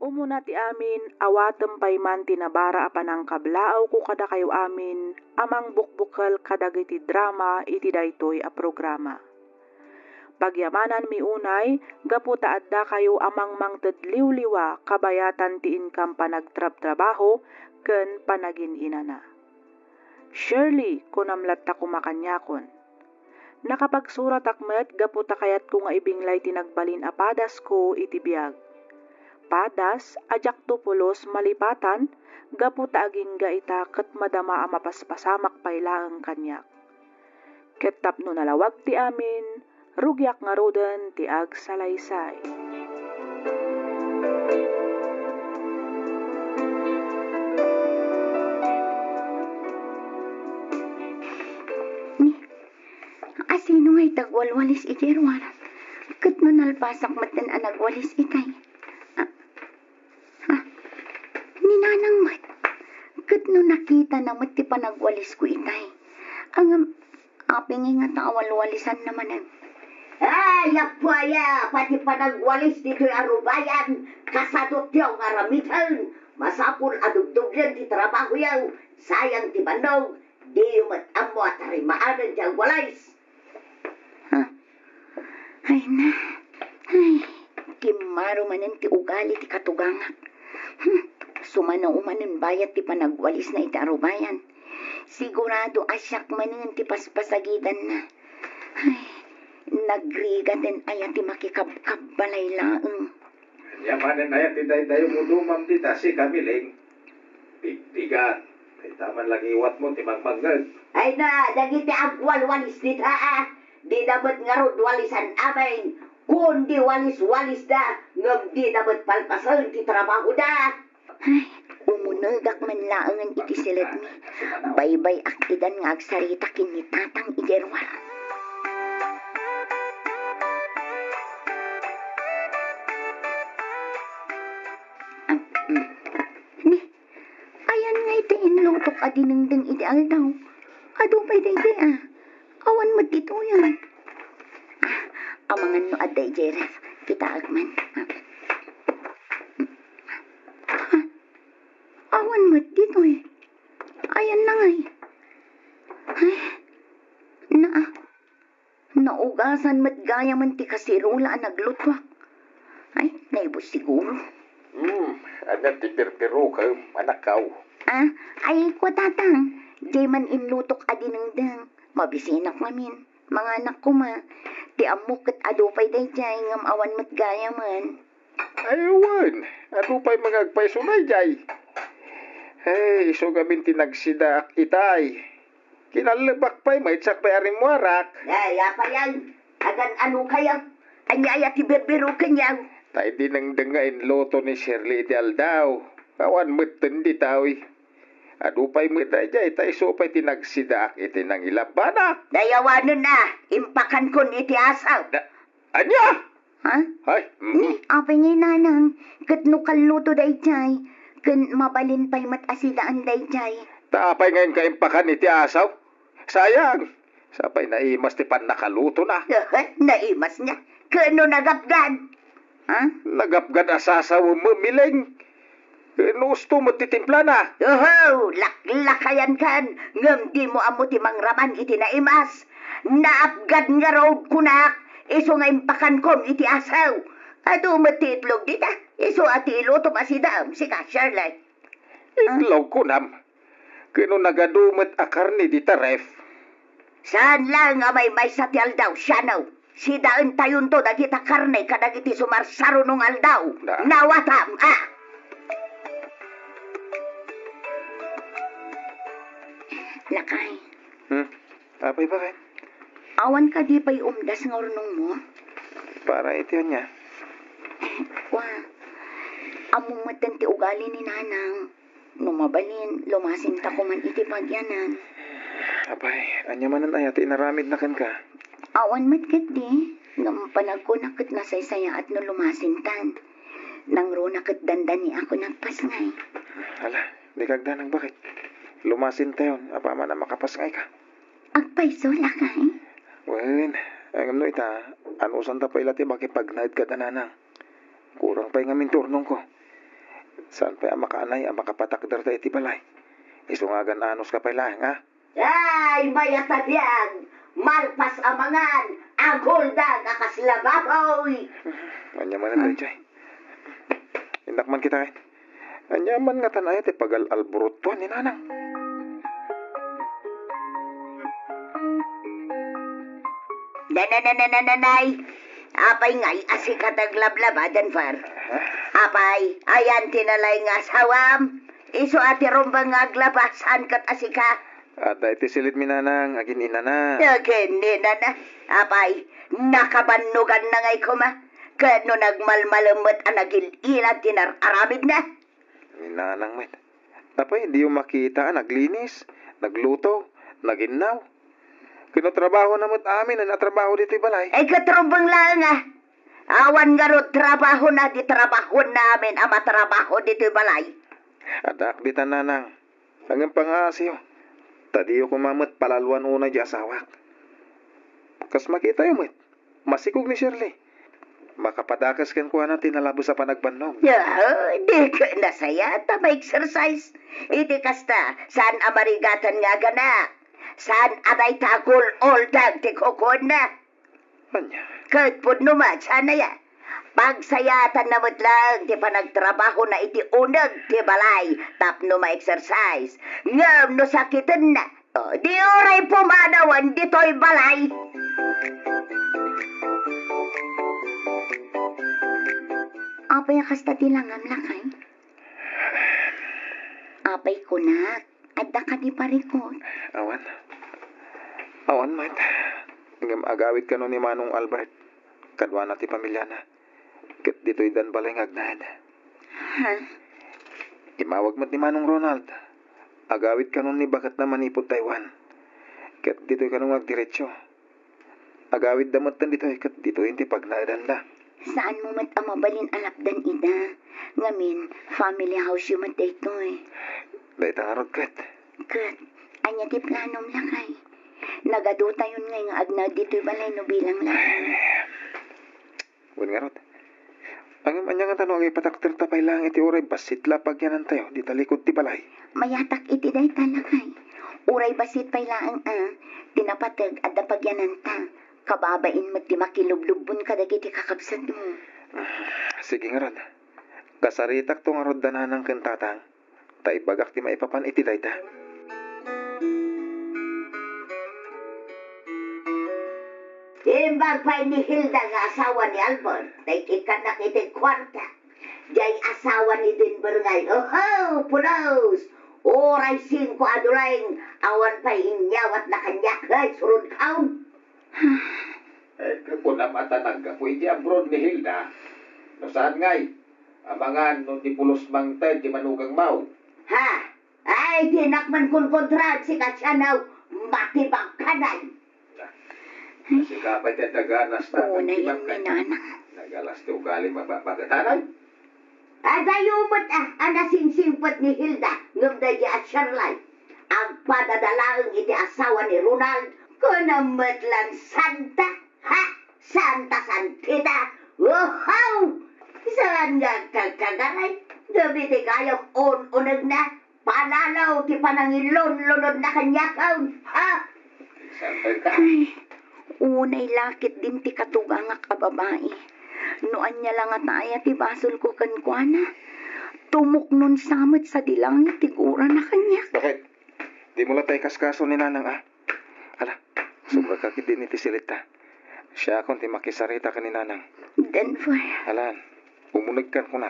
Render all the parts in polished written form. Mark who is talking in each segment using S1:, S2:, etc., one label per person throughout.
S1: Umuna ti amin, awatem pay man tinabara apanang kablaaw ko kada kayo amin, amang bukbukal kadagiti drama iti daytoy a programa. Pagyamanan mi unay, gapu adda kayo amang mangtedliwliwa kabayatan ti income panagtrab-trabaho ken panagin inana. Shirley, kunamlat ta kumakanyakon. Nakapagsurat akmet gapu kayat ko nga ibinglay tinagbalin apadas ko iti biag. Padas, ajak tupulos malipatan, gapu agingga ita ket madama a mapaspasamak paylaeng kanyak. Ket tapno nalawag ti amin, rugyak nga roden ti ag salaysay.
S2: Asino nga'y tagwalwalis iti Erwar? Kat no nalpasak matan ang nagwalis itay. Ninanang mat. Kat no nakita na mat ti panagwalis ko itay. Ang aping nga taawalwalisan naman ang.
S3: Ay, apaya, pati panagwalis dito'y arubayan. Kasadot yaw nga ramitan. Masapul adugdug yan ti trabaho yaw. Sayang ti bandog. Di yumat amo at harimaanan diyang walis.
S2: Ay na. Ay, kimaro manin ti ugali ti katugangak. Sumana umanin bayat ti panagwalis na iti arubayan. Sigurado asyak manin ti paspasagidan na. Ay, nagrigaten ayat ti makikabkab balay laeng.
S4: Yamanin ayat ti day mo dumam ti si kamiling. Tigtigan. Ay taman lang iwat mo ti magmagag.
S3: Ay na, dagiti agwalwalis dita Di dapat ngarod walisan amin. Kung di walis-walis da, ngam di dapat palpasan ti trabaho da.
S2: Ay, umunagak man laangan iti silid mi. Baybay akidan nga agsarita kini tatang iderwar. Ni, ayan nga iti inlutok adinengdeng iti aldaw. Ado pa'y day awan mo dito yan. Amangan no aday, Jeref. Kita agman. Awan mo dito Ayan na nga Ay, naugasan mo't gaya man ti kasirula ang naglutwak. Ay, naibos siguro.
S4: Anan ti pirpiro ka, anak kaw.
S2: Ay, kwa tatang. Di man inlutok adinengdeng. Mabisinak namin. Mga anak ko ti amok kat adupay day jay ngam awan mo't gaya man.
S4: Ayawan, adupay magagpay sunay jay. Hey, so gamin tinagsidak itay. Kinalabak pa'y maitsak pa'y arimwarak.
S3: Ay, apa yan? Agan ano kaya? Anyaya ti berbero kanyaw.
S4: Tay di nang dengain loto ni Shirley di aldaw. Kawan meten di tawi. Adupay mo dayjay, tay so pa'y tinagsidak iti nang ilabana.
S3: Dayawanan na, impakan ko ni ti asaw.
S4: Anya?
S2: Ha?
S4: Ay,
S2: Apay ngay nanang, kat no kaluto dayjay, kan mabalin pa'y matasidaan dayjay.
S4: Tapay ngayon kaimpakan iti asaw. Sayang. Sapay naimas ti pan nakaluto na.
S3: Naimas niya. Kano nagapgan?
S4: Nagapgan asasaw mo, miling. Nusto mo titimpla na.
S3: Laklakayan kan. Ngam di mo amo ti mangraman iti naimas. Naapgad nga raw kunak. Iso nga impakan kom iti asaw. Ado matitlog dita. Iso ati iluto masidam si ka Shirley.
S4: Itlog ko nam. Kano nagadumet akarni dita ref.
S3: Saan lang nga may sa ti aldaw, sianaw. Si daan tayon to dagita karne kadagiti sumarsaro nung aldaw. Nawatam,
S2: Lakay.
S4: Apay bakit?
S2: Awan ka di pa'y umdas nga ornong mo?
S4: Para ito niya.
S2: Among matan ti ugali ni nanang. Numabalin, lumasin ta ko man iti pagyanan.
S4: Apay, anya manan ay ati inaramid na kan ka.
S2: Awan matkat di. Ngam panag ko nakit nasaysaya at no lumasintan. Nang ro nakit dandani ako nagpasngay.
S4: Hala, di kagdanang bakit? Lumasin tayon, apa man na makapasngay ka.
S2: Agpaiso, lakay.
S4: Wen, ang no ita, anusan ta pa ilati makipagnaid ka tananang. Kurang pa nga min turnong ko. Saan pa ang makaanay ang makapatakdar tayo iti balay? Isungagan anos ka pa lang, ha?
S3: Ay, mayatad yan. Malpas amangan. Agoldag akaslababoy.
S4: Anyaman na tayo, Jay. Indakman kita, eh. Anyaman nga tanay iti pagal-alburuto ni nanang.
S3: Nanay. Apay ngay asikatag lablabadan, far. Apay, ayan tinalay nga sawam. Iso ati rombang aglabasan kat asika.
S4: At iti silit mi nanang, agin ina na.
S3: Agini na. Apay, nakabanugan na ngay kuma. Kano nagmalmalamot ang nagil-ilat tinararamid na.
S4: Ni nanang, met. Apay, hindi yung makita, naglinis, nagluto, naginaw. Kinotrabaho na mo't amin na natrabaho dito balay.
S3: Ay katrombang lang ah. Awan nga ro trabaho na di trabaho namin ang matrabaho dito balay.
S4: Adak di tananang. Hanggang pangasyo. Tadiyo kumamot palaluan una di asawak. Kas makita yung met. Masikog ni Shirley. Makapadakas kan kuha natin nalabos sa panagbanog.
S3: Di ka nasaya ta ma-exercise. Iti kasta, saan amarigatan nga gana? Saan aday tagol oldag ti kukon na?
S4: Anya?
S3: Kahit po naman, sana ya. Pagsayatan na lang, di pa nagtrabaho na iti unag ti balay, tapno ma-exercise. Ngam no sakitan na, di oray pumanawan dito'y balay.
S2: Apay kasta tilangam lakay. Apay kunak. Adda ka di parikot.
S4: Awan. Awan, mate. Ngam agawit ka nun ni Manong Albert. Kadwa na ti pamilya na. Kat dito'y dan balay ngagnad.
S2: Ha?
S4: Imawag mo't ni Manong Ronald. Agawit ka nun ni Bakat na Manipod, Taiwan. Kat dito'y ka nung magdiretsyo. Agawit damot tan dito'y kat dito'y hindi pagnaadan da.
S2: Saan mo mat amabalin alapdan ida? Ngamin, family house yung mat daytoy.
S4: Dahil tangarot kat.
S2: Kat, anya ti planom lakay. Nagaduta yun ngay nga agna dito'y balay no bilang lang.
S4: Buwan nga rot. Ang anya nga tanong ay patakter tapay lang iti oray basit lapag yanan tayo. Di talikod ti balay.
S2: Mayatak iti day talakay. Uray basit pay laang tinapatag at napagyanan ta. Kababain mo ti makilublubon ka dagiti kakabsat mo.
S4: Sige nga rod. Kasaritak to nga rod dananang kentatang. Taibagak ti maipapan iti dayta.
S3: Timbang pa ni Hilda nga asawa ni Albert, naikikan na kitang kwarta. Diyay asawa ni Denver ngay, oh, pulos! Oray 5 adulaing, awan pa inyawat na kanyak, surod kaon.
S4: Kung namatanag ka, pwede ang brod ni Hilda. No saan ngay? Amangan no ti pulos mang ted, di manugang mau.
S3: Ha? Ay, tinakman kong kontrad si Katsanaw, matibang kanay.
S4: Kasi kapay ti daganas na.
S2: Oo na yan ni nanang.
S4: Nagalas ti ugali mabagatanan.
S3: Adayumot anasingsingpot ni Hilda, ngumday at Sherlay. Ang padadalaang iti asawa ni Ronald, kunamat lang Santa, ha? Santa Santita, wow! Saan nga kagaray? Gabi ti kayong ununag na, palalaw ti panangilon-lunod na kanyakaw, ha?
S4: Santay ka.
S2: Ay, unay lakit din ti katugang nga kababae. Noan niya lang at aya ti basol ko kankwana. Tumok nun samot sa dilangit tigura na kanya.
S4: Bakit? Di mo lang tayo kaskaso ni nanang, ah? Ala, sobra kakit din iti silita. Siya akong ti makisarita ka ni nanang.
S2: Denver.
S4: Alan, umunag ka ko na.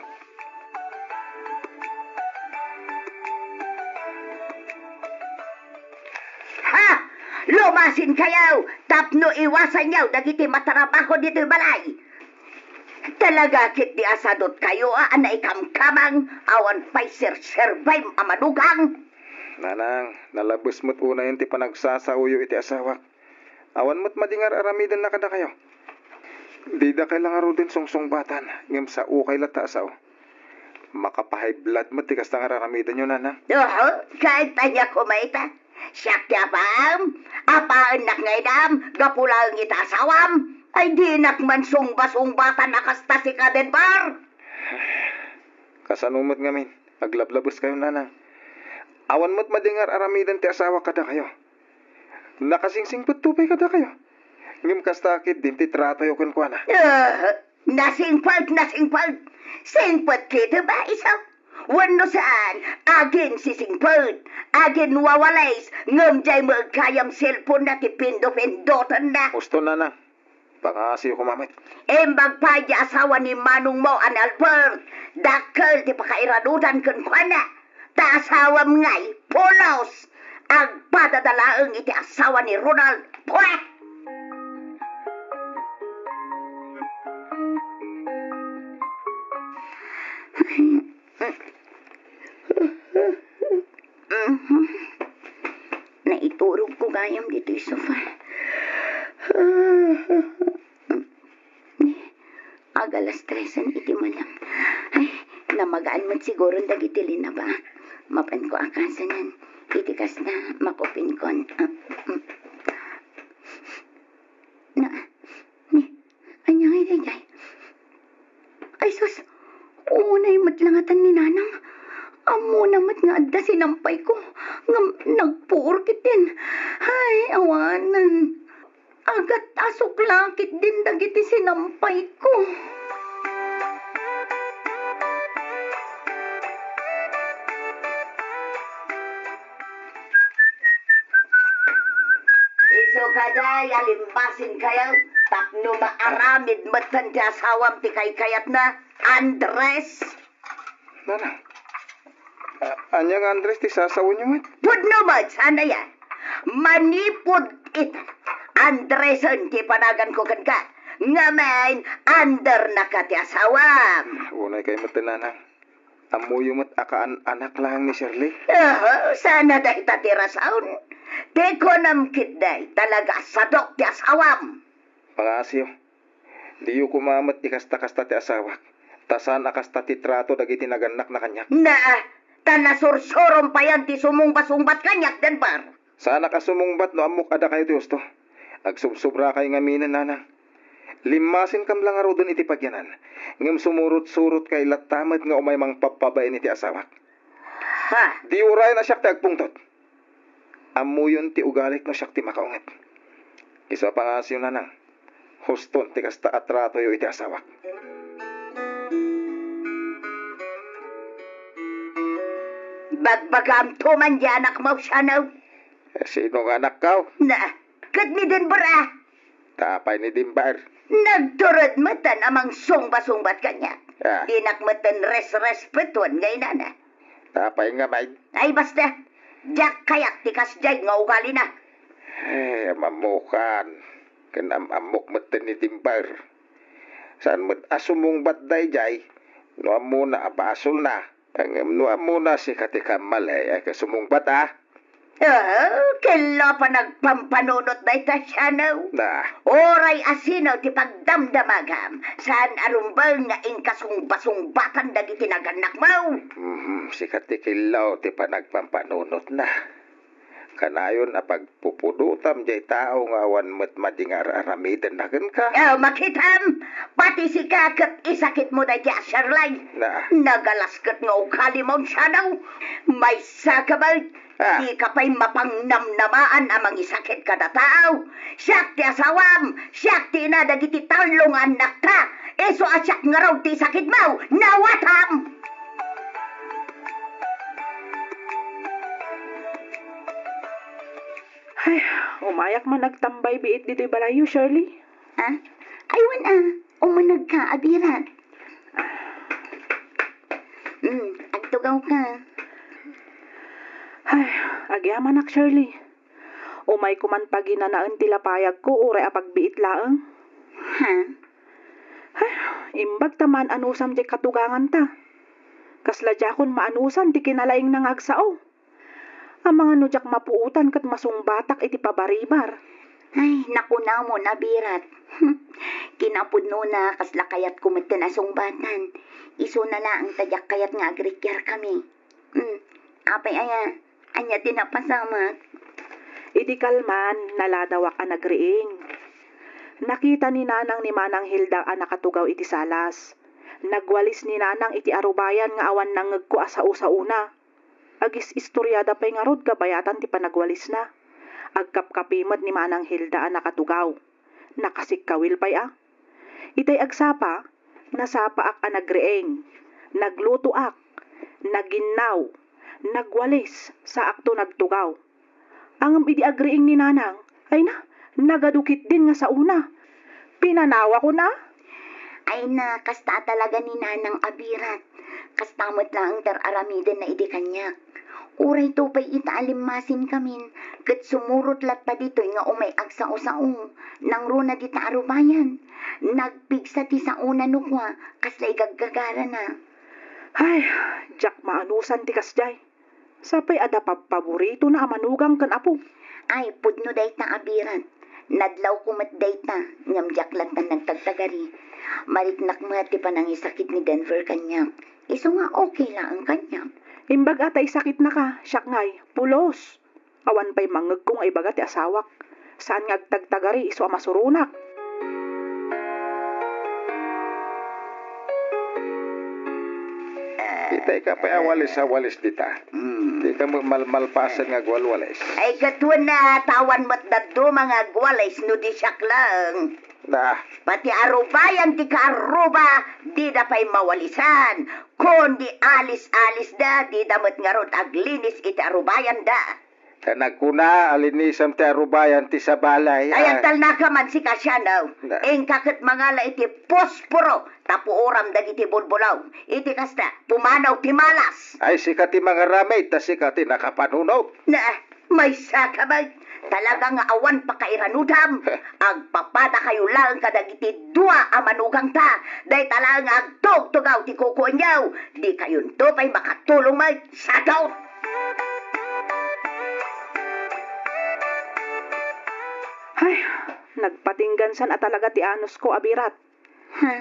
S3: Ha? Lumasin kayaw, tapno iwasan yaw, dagiti matarabaho dito balay. Talaga kit di asadot kayo, anay kamkamang, awan pa'y survive amadugang.
S4: Nanang, nalabos mo't una yun ti panagsasauyo iti asawak. Awan mo't madingar aramidan na kada kayo. Di da kailang aro din sungsong batan, ngam sa ukay lata asaw. Makapahay blood mo't ti kastang aramidan nyo, nanang.
S3: Oo, kahit tayo kumaita. Siyak yapam, apaan nak ngaydam, gapulang ita asawam. Ay di nak man sungba-sungbatan nakasta si Kadenbar.
S4: Kasanumot ngamin, aglablabos kayo nanang. Awan mo't madingar aramidan ti asawa kada kayo. Nakasingsingput tupay kada kayo. Ngim kastakit din ti trato yo kun kuana.
S3: Nasingpag. Singpag kita ba isaw? Wano saan, agin sisingpag, agin wawalays, ngam jay magkayam cellphone na ti pindo-pindotan na.
S4: Gusto nanang. Pangasiyo kumamit.
S3: Embag pa di asawa ni Manong mo an Albert. Dakkel ti pakairadutan kun kuana. Ta asawam ngay, pulos. Ang padadalaang iti asawa ni Ronald. Pweh!
S2: Naiturog ko gayam dito yung sofa. Agalas 3 iti malam. Ay, namagaan man siguro dagiti linaba. Mapan ko akasanan. Itikas na makupin kon. Anyang ay. Ay sus, unay matlangatan ni nanang. Amo namat nga adda sinampay ko. Nga nagpuurkit din. Ay, awanan. Agat asok lakit din dagiti sinampay ko.
S3: Iso kaday, alimbasin kayo. Tapno maaramid matan ti asawam ti kayat na. Andres.
S4: Nanang. Anyang Andres ti sasawon niyo mat.
S3: Pudno mo, sana yan. Manipod it. Andreson ti panagan ko kan ka. Ngamen, under na ka ti asawam.
S4: Unay kayo mat nanang. Amuyo mat akaan anak lang ni Shirley.
S3: Sana dahi tatira saun. Teko namkit dahi talaga sadok ti asawam.
S4: Pangasiyo. Diyo kumamat ikasta-kasta ti asawak. Tasan akasta ti trato dagiti naganak na kanyak.
S3: Na, tanasursurom pa yan ti sumungbat-sungbat kanyak den par.
S4: Sana ka sumungbat no amok ada kayo ti gusto. Agsubsobra kay ngaminan nanang. Limasin kam lang aro dun iti pagyanan. Ngem sumurot-surot kay latamat nga umay mang papabain iti asawak.
S3: Ha?
S4: Di uray na siyak ti agpungtot. Amuyon ti ugalik no siyak ti makaunget. Isa pangasiyo nanang. Huston ti kasta atrato yo iti asawak.
S3: Bagbagam tuman di anak mo siya na.
S4: Sino nga anak ka?
S3: Na, kat ni Denver ah.
S4: Tapay ni Dimbar.
S3: Nagturod matan amang sungba-sungbat kanya.
S4: Ah.
S3: Dinak matan res-respetuan ngay na.
S4: Tapay nga may.
S3: Ay basta, jak kayak tikas jay nga ugali na.
S4: Mamukan. Kanam amok matan ni Dimbar. Saan mat asumong batday jay? No amuna abasol na. Ang no amuna si katikamal ay kasumong bata.
S3: Kela pa nagpampanunot na ita siya no.
S4: Na.
S3: Oray asino ti pagdamdamagam. Saan arumbal nga inkasung-basung-batan dagiti naganak mo.
S4: Si katikilaw ti panagpampanunot na. Kanayon na pagpupudutam jay tao nga awan mat madingar aramidan na ka.
S3: Makitam, pati si kakot isakit mo na dya, Sherlay.
S4: Na.
S3: Nagalaskat nga ukali mo siya daw. May sakabal. Di ka pa'y mapangnamnamaan amang isakit kada tao. Siyak ti asawam, siyak ti na dagiti talong anak ka. Eso asyak nga raw ti sakit mo, nawatam!
S1: Ay, umayak man nagtambay biit dito'y balayo, Shirley.
S2: Aywan umunag ka, abirat. Agtugaw ka.
S1: Ay, agyaman ak, Shirley. Umay kuman paginanaan tilapayag ko, uray apagbiit laang.
S2: Ha?
S1: Ay, imbag taman anusam di katugangan ta. Kasla jakon maanusan di kinalaing nangagsao. Ang mga nudyak mapuutan kat masungbatak iti pabaribar.
S2: Ay, nakunaw mo na, birat. Kinapudno na kasla kayat kumita na sungbatan. Iso na lang tadyak kayat nga agrikyar kami. Apay anya din napasamak.
S1: Iti kalman, naladawak ang nagriing. Nakita ni nanang ni Manang Hilda ang nakatugaw iti salas. Nagwalis ni nanang iti arubayan nga awan nangeg ko asao sa una. Agis istoryada pay nga rod kabayatan ti panagwalis na. Agkapkapimet ni Manang Hilda ang nakatugaw. Nakasikawil pay ah. Itay agsapa, nasapa ak ang nagreeng. Nagluto ak, naginnaw, nagwalis sa akto nagtugaw. Ang idi agreeng ni nanang, ay na, nagadukit din nga sa una. Pinanawa ko na.
S2: Ay na, kasta talaga ni Nanang Abirat. Kastamot lang ang tararamidan na idi kanyak. Uray to pa'y itaalimasin kamin. Kat sumurot lat pa dito nga umay agsa-o-sao. Nang runa di taarubayan. Nagpigsa ti sa una nukwa. Kaslay gaggagara na.
S1: Ay, jak maanusan ti kasjay. Sapay ada paborito na amanugang kan apo.
S2: Ay, pudno day ta Abirat. Nadlaw kumat day ta. Ngamjak lat na nagtagtagari. Mariknak mo ti panangisakit ni Denver kanyak. Iso nga okay lang ang kanyak.
S1: Imbag atay sakit na ka, siyak ngay, pulos. Awan pa'y mangeg kong ay baga ti asawak. Saan nga agtagtagari iso amasurunak.
S4: Itay ka pa awalis-awalis dita. Di ka malpasan nga gwalwalis.
S3: Ay katwan na tawan mo't daddo mga gwalays no di siyak lang.
S4: Da,
S3: Pati arubayan ti kaaruba, di da pa'y mawalisan. Kundi alis-alis da, di damot nga rot aglinis iti arubayan da.
S4: kanagkuna alinisam ti arubayan ti sa balay.
S3: Ayan tal na ka man si Kasyanaw.
S4: Da.
S3: Eng kakit mangala iti posporo, tapu oram dagiti bulbulaw. Iti kasta, pumanaw ti malas.
S4: Ay sikat ti mga ramay, ta sikat ti nakapanunaw.
S3: Na, may saka ba? Talagang awan pa kairanudam. Agpapada kayo lang kadagiti dua amanugang ta. Day talang agtog-tugaw ti kukunyaw. Di kayon to pa'y makatulong may sagaw.
S1: Ay, nagpatinggan san at talaga ti anos ko, Abirat.
S2: Ha?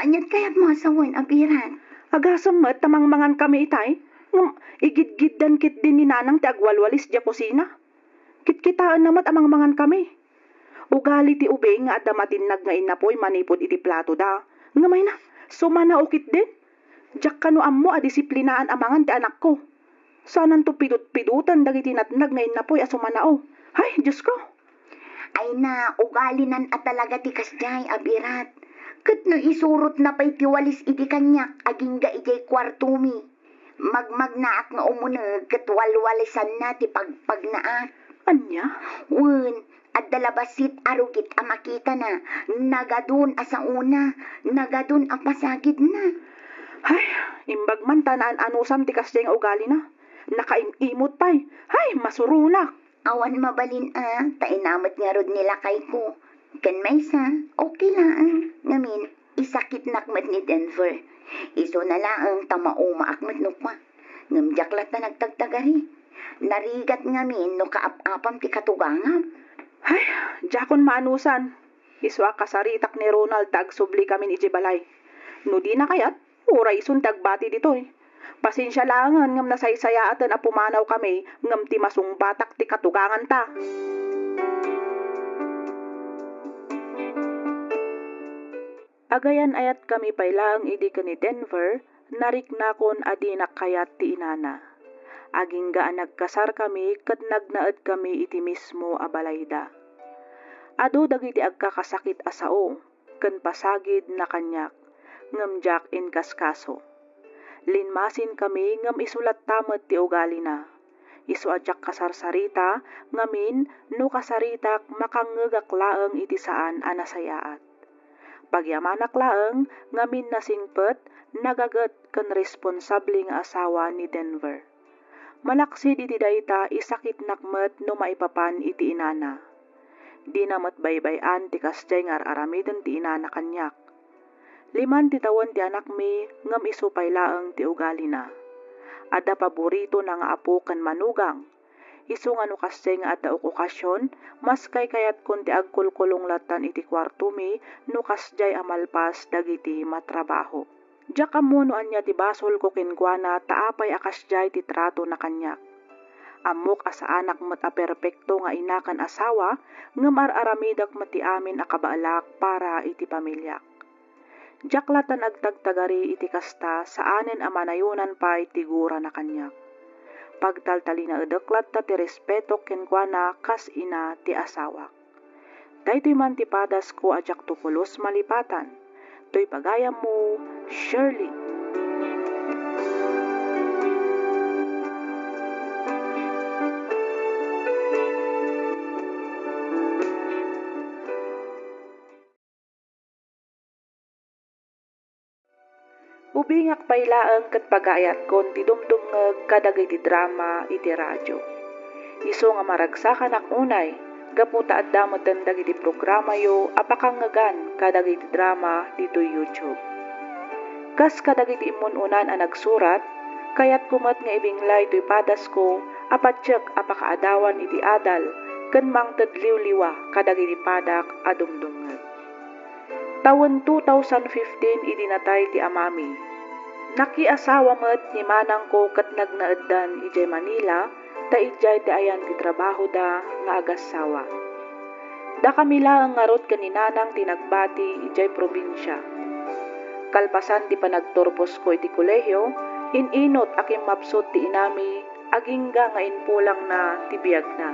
S2: Anyat kaya't mo asawan, Abirat.
S1: Agasam met tamang mangan kami itay. Ngam, igid-giddan kit din ni nanang ti agwalwalis di kusina. Kit-kitaan namat amang mangan kami. Ugali ti ube nga at damatinag nga inapoy manipod iti plato da. Ngamay na, sumana ukit din. Diyak kano ammo a disiplinaan amangan ti anak ko. Sanan to pidut-pidutan dagiti natnag nga inapoy asumanao. Hay, Diyos ko.
S2: Ay na, ugalinan at talaga ti kasjay, Abirat. Kat no isurot na pa'y tiwalis iti kanyak, aging ga ijay kwartumi. Magmagnaak nga umunag, kat walwalisan na ti pagpagnaak.
S1: Anya?
S2: Wen, at dalabasit arugit a makita na, nagadun asa una, nagadun a pasagid na.
S1: Hay, imbag man tanaan anusam ti kasjay nga ugali na. Nakaimimot pa'y. Hay, masurunak.
S2: Awan mabalin tainamat nga rod nila kay ko. Kan may sa, okay lang. Ngamin, isakit nakmat ni Denver. Iso na lang tamauma akmat no pa. Ngamjaklat na nagtagtagari. Narigat ngamin no kaap-apam ti katugangam.
S1: Ay, jakon maanusan. Iswa kasaritak ni Ronald tagsubli kami ni Jibalay. No di na kayat, uray isun tagbati ditoy. Pasensya langan ngam nasaysayatan a pumanaw kami ngam ti masung batak ti katugangan ta. Agayan ayat kami pailang idi ka ni Denver, nariknakon adinak kayat ti inana. Aging gaan nagkasar kami kat nagnaed kami iti mismo a balayda. Ado dagiti agkakasakit asao, ken pasagid na kanyak, ngem jak in kaskaso. Linmasin kami ngem isulat tamet ti ugali na. Isu ajak kasarsarita, ngamin no kasaritak makangegak laeng iti saan anasayaat. Pagyamanak laeng, ngamin nasingpet, nagaget ken responsable nga asawa ni Denver. Malaksid iti dayta isakit nakmet no maipapan iti inana. Di namat baybayan ti kasjay nga aramiden ti inana kanyak. 5 ti tawen ti anak mi ngem isupay laeng ti ugali na. Ada paborito na nga apo ken manugang. Isu nga no kasjay nga adda okasyon, mas kay kayat kun ti agkulkulong latan iti kwarto mi no kasjay amalpas dagiti matrabaho. Diyak amuno anya ti basol ko kenkwana taapay akasjay ti trato na kanyak. Amok asa anak met a perpekto nga inakan asawa ngem araramidak met ti amin a kabaalak para iti pamilyak. Jaklatan agtagtagari iti kasta saanen a manayunan pa iti gura na kanyak. Pagtaltali na edeklat ta ti respeto kenkwana kas ina ti asawak. Daytoy man ti padas ko ajak tupulos malipatan. Toy pagayam mo, Shirley. Ubingak pailaeng ket pagayat kon ti dumdumngeg kadagiti drama iti radyo. Isu nga maragsakan ak unay, gapu ta adda meten dagiti programa yo apakangegan kadagiti drama dito YouTube. Kas kadagiti imununan a nagsurat, kayat kumet nga ibinglay toy padas ko apatsek apakaadawan iti adal ken mangted liwliwa kadagiti padak a dumdumngeg. Tawen 2015 idinatay ti amami. Nakiasawa met ni manang ko ket nagnaeddan ijay Manila ta ijay ti ayan ti trabaho da nga agasawa. Da kamila ang ngarot kaninanang tinagbati ijay probinsya. Kalpasan ti panagturpos ko iti kolehiyo, ininot aking mapsot ti inami agingga nga inpulang na ti biag na.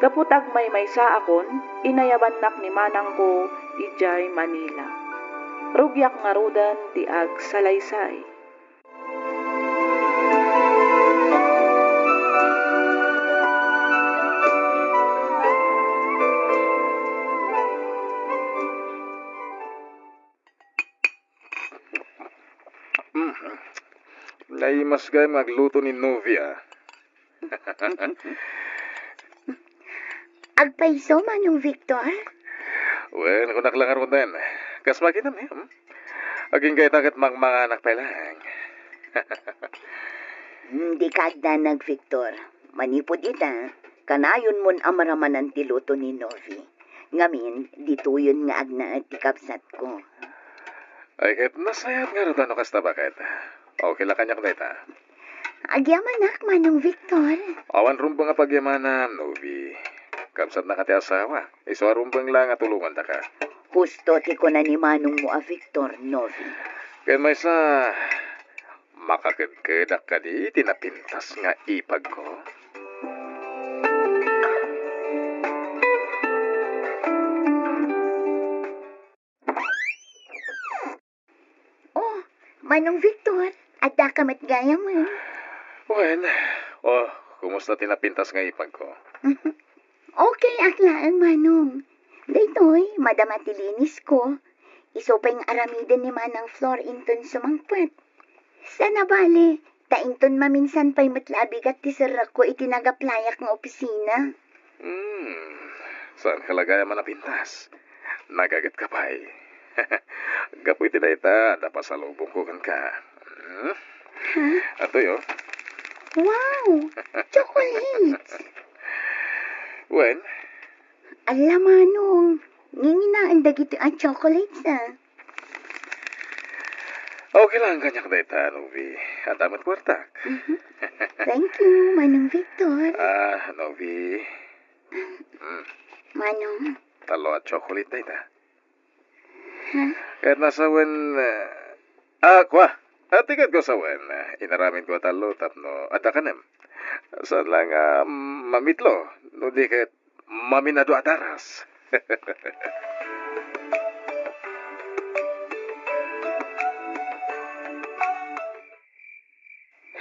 S1: Gaput agmaymaysa akon, inayaban nak ni manang ko ijay Manila. Rugyak nga rudan ti ag salaysay.
S4: Naimas gay magluto ni Novia.
S2: Agpaiso Manong Victor?
S4: Well, kunak lang aron din. Kas makinam eh. Aging kay takit mga anak pa lang.
S2: Hindi ka agdanag, Victor. Manipod ita, kanayon mon amaramanan ti luto ni Novi. Ngamin, dituyon nga agna at tikapsat ko.
S4: Ay, kahit nasayat nga rin ano kasta bakit. Okay lang kanyak na ita.
S2: Agyamanak, Manong Victor.
S4: Awan rumbang nga pagyamanan, Novi. Kapsat na kati asawa. Iso rumbang lang at tulungan na ka.
S2: Husto ti ko na ni Manong mo a Victor, Novi.
S4: Kaya may sa makakagkadak ka di tinapintas nga ipag ko.
S2: Oh, Manong Victor, adda ka matgaya mo.
S4: Well, kumusta tinapintas nga ipag ko?
S2: Okay, aklaan, Manong. Daytoy, madamatilinis ko. Isopay nga aramiden ni Manang Florinton sumangpet. Sana bale, tainton maminsan pa'y matlabigat ti sirak ko itinagaplayak ng opisina.
S4: Saan kalagaya man napintas? Nagagat ka pa'y. Gapoy tinayta, napasalubong ko kan ka. Ato yo.
S2: Wow! Chocolates!
S4: When?
S2: Alam, Manong. Nginginaan dagito ang chocolates, ah.
S4: Okay lang kanyak dayta, Novi. At amat kwartak.
S2: Thank you, Manong Victor.
S4: Novi.
S2: Manong.
S4: Talo at chocolate dayta.
S2: Huh?
S4: Kahit nasawan, kwa. Tikat ko sawan. Inaramin ko talo tapno at akanem. Saan lang mamitlo. No di kahit maminado ataras.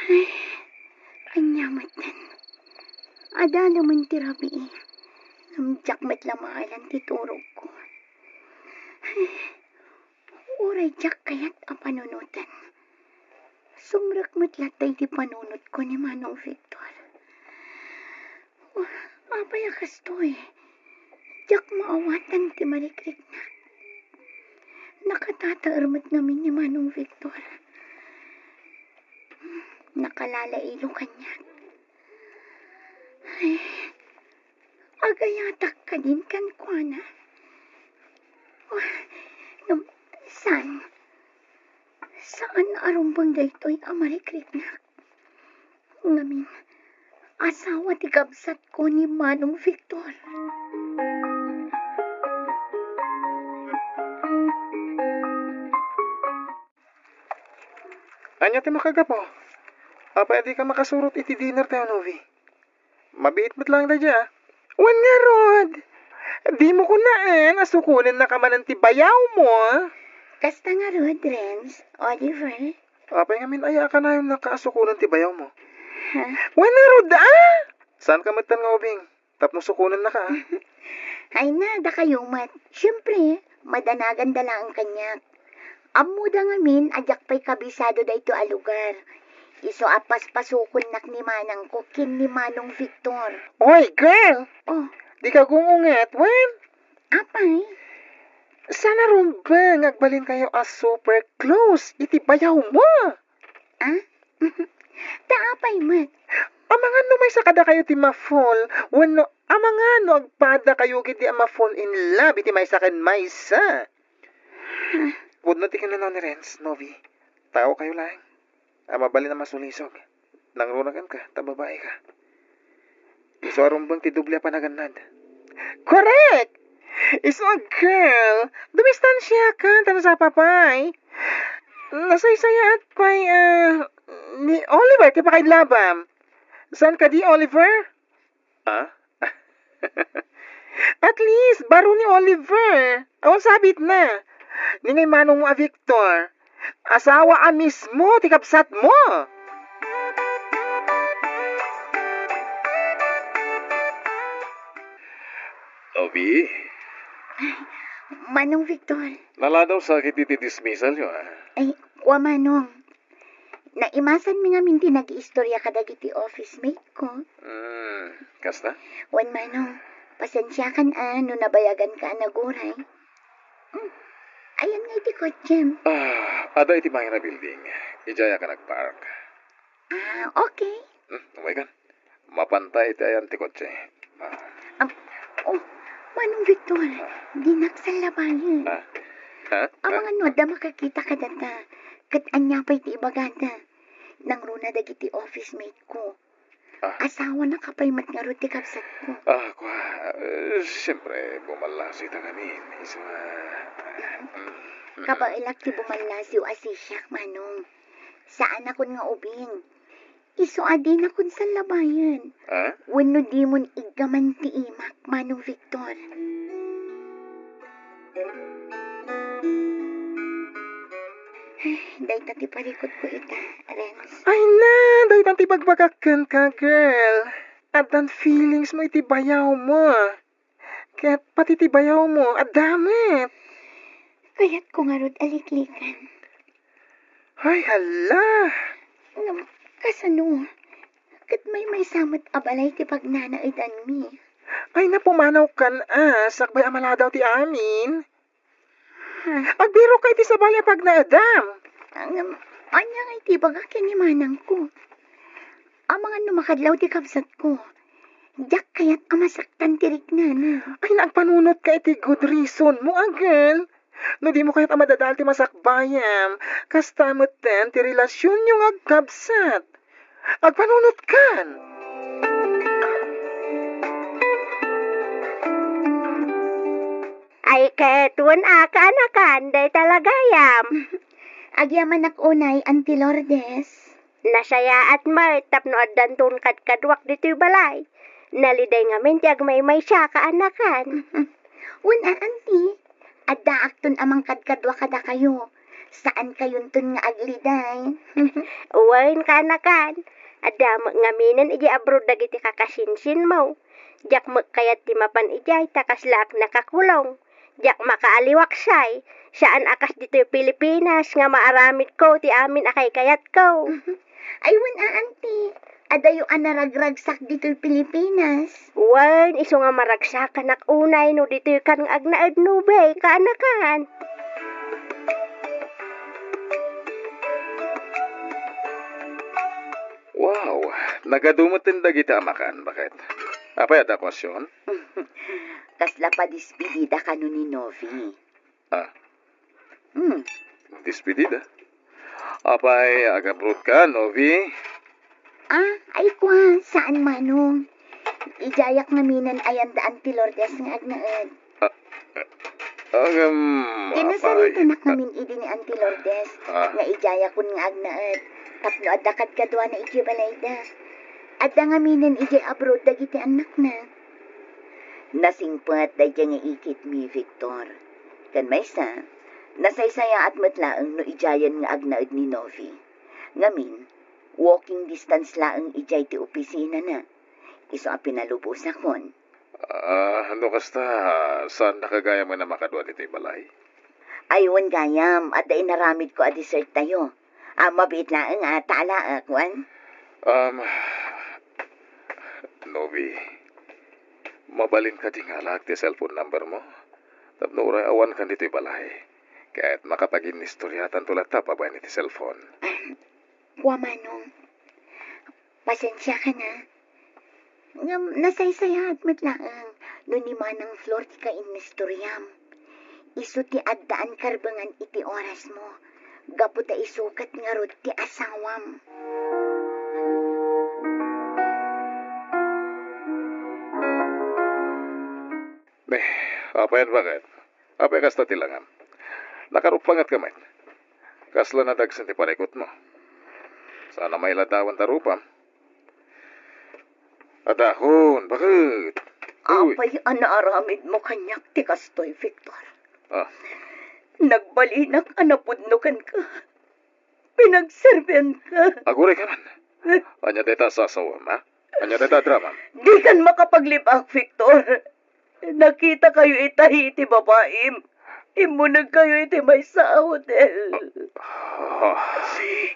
S2: Ay, anyamat nan. Ada naman tirabi eh. Namjak met lamaalan titurog ko. Ay, uray jak kayat panunutan. Sumrak met latay di panunot ko ni Manong Victor. Apay akas to eh. Jak maawatan ti marikrik na. Nakatataarmat namin ni Manong Victor. Nakalalailo kanya. Ay, agayatak ka din kan kuana. Saan? Saan arumbang daytoy amarikrik na? Ngamin, asawa ti kabsat ko ni Manong Victor.
S4: Anya ti makagapo. Apay di ka makasurot iti dinner tayo, Novi. Mabiit mo't lang da dya. Wan nga, Rod. Di mo kunaan, asukunin na ka man ti bayaw mo.
S2: Kasta nga Rod, Renz, Oliver.
S4: Apay nga min aya ka na yung nakaasukunan ti bayaw mo.
S2: Ha?
S4: Wan nga, Rod, Saan ka matan nga, Ubing? Tapno sukunan na ka,
S2: Ay na, da kayo mat. Siyempre, madanagan da lang ang kanyak. Amuda nga min, ajak pa'y kabisado da ito a lugar. Iso apas pasukon nak ni Manang ko, kin ni Manong Victor.
S4: Oy, girl!
S2: Oh,
S4: Di ka gungunget, wen?
S2: apay?
S4: Sana ron ba ngagbalin kayo as super close iti bayaw mo?
S2: Ah? Taapay mat.
S4: Amangan no may sakada kayo ti ma-fall, wano amangan no agpada kayo kiti ma-fall in love iti may sakin maysa. Wad na ti kananaw ni Renz, Novi. Tao kayo lang. Mabalin na masulisog. Nangrunagan ka, tababae ka. Iso arumbang ti dubli panaganad. Correct! Iso a girl. Dumistansya ka, tanong sa papay. Nasaysaya at pa'y, ni Oliver, ti pakiglabam. Saan ka di, Oliver? Ah? At least, baro ni Oliver. Awan sabit na. Ningay manong mo a Victor. Asawa a mismo, ti kapsat mo. Obi,
S2: Manong Victor.
S4: naladaw sakit iti dismissal yun,
S2: Ay, wa Manong. Naimasan mi nga minti nag-istorya kadagiti office mate ko.
S4: Kasta?
S2: Wan Manong, pasensya kan no nabayagan ka naguray. Ayan nga iti kotsem.
S4: Ada iti mga na building. Ijaya ka nagpark.
S2: Okay.
S4: Umay kan. Mapantay iti ayan ti kotse.
S2: Manong Victor, di nagsalabayan.
S4: Ha?
S2: Amang ano, da makakita ka data. Kat anya pa iti ibagada. Nang runa dagiti office mate ko. Asawa na kapay mat nga ruti kapsat ko.
S4: Siyempre, bumalasi ta kami. Isa,
S2: Kabailak ti bumalasiw asisyak, Manong. Saan ako nga ubing? Iso adi na kun sa labayan. Wano di mon igaman ti imak, Manong Victor. Day tati parikot ko ita, Renz.
S4: Ay na, dahi tanti pagbagakan ka, girl. At ang feelings mo iti bayaw mo. Kaya pati ti bayaw mo, adamit.
S2: Kaya't ko nga rod aliklikan.
S4: Ay, hala.
S2: Kasano? Kat may samot abalay ti pagnanaidan mi.
S4: Ay, napumanaw kan sakbay amala daw ti amin. Agbiro kay ti sabali pag naadam.
S2: Anya nga iti baga kinimanang ko. Ang mga numakadlaw ti kapsat ko. Diyak kaya't amasaktan tirik na.
S4: Ay, nagpanunot ka iti good reason mo, girl. No di mo kaya't amadadal ti masakbayam. Kastamot ten ti relasyon yung agkabsat. Agpanunot kan.
S3: Ay, ketun anakan, day talagayam.
S2: Agyaman unay, Auntie Lourdes.
S3: Nasaya at may tapno addan tun kadwak dito'y balay. Naliday ngamin ti agmay siya kaanakan.
S2: Una, Auntie. Adda akton amang kadkadwa kada kayo. Saan kayon tun nga agliday?
S3: Uwain kaanakan. Adda ngaminan iji abroad dagiti kakasinsin mo. Jak magkayat ti mapan ijay takaslak nakakulong. Jak makaaliwaksay. Saan akas dito'y Pilipinas nga maaramid ko ti amin akay kayat ko.
S2: Ay, wala, Auntie. Adayo anaragragsak dito'y Pilipinas.
S3: Wan, iso nga maragsakan ak unay no dito'y kan agnaad nubay kaanakan.
S4: Wow, nagadumutin dagiti amakan. Bakit? Apay at akwasyon?
S2: Kasla pa dispidida ka nun ni Novi.
S4: Dispedida. Apay, agabrod ka, Novi.
S2: Ay kwa, saan Manong? Ijayak naminan ayan daan ti Lourdes nga agnaad. Kinasarito na kamin idi ni Auntie Lourdes, nga ijaya kun nga agnaet, tapno adakad kadwa na iji balayda. Adda nga minen iji abroad dagiti anak na.
S3: Nasingpat da nga ikit mi, Victor. Kan maysa, nasaysaya at matlaang no ijayan nga agnaed ni Novi. Ngamin, walking distance laang ijay ti opisina na. Iso a pinalubos akon.
S4: Ano kasta, saan nakagaya mo na makadwa dito balay?
S3: Aywan gayam, at da inaramid ko a dessert tayo. Mabit laang tala akwan.
S4: Novi, mabalin ka di nga lag ti cellphone number mo. Tapno uray awan kan dito'y balay. Kahit makapagin istoryatan tulat ta pa ba ni ti cellphone.
S2: Manong, pasensya ka na. Nasaysaya at matlaang, no ni manang Flor ti ka inistoryam. Isu ti addaan karbangan iti oras mo. Gapu ta isukat nga rod ti asawam.
S4: Apayan bakit? Apay kasta tilangan. Nakarupangat ka man. Kasla na dagsan ti parekot mo. Sana may ladawan tarupam. Adahon, bakit?
S3: Apay anaaramid mo kanyak ti kastoy, Victor. Nagbalinak anapudnukan ka. Pinagserbian ka.
S4: Aguray ka man. Anya deta sasawam, ha? Anya deta drama.
S3: Di kan makapaglibak, Victor. Nakita kayo itahi iti babaim. Imunag kayo iti may sa hotel.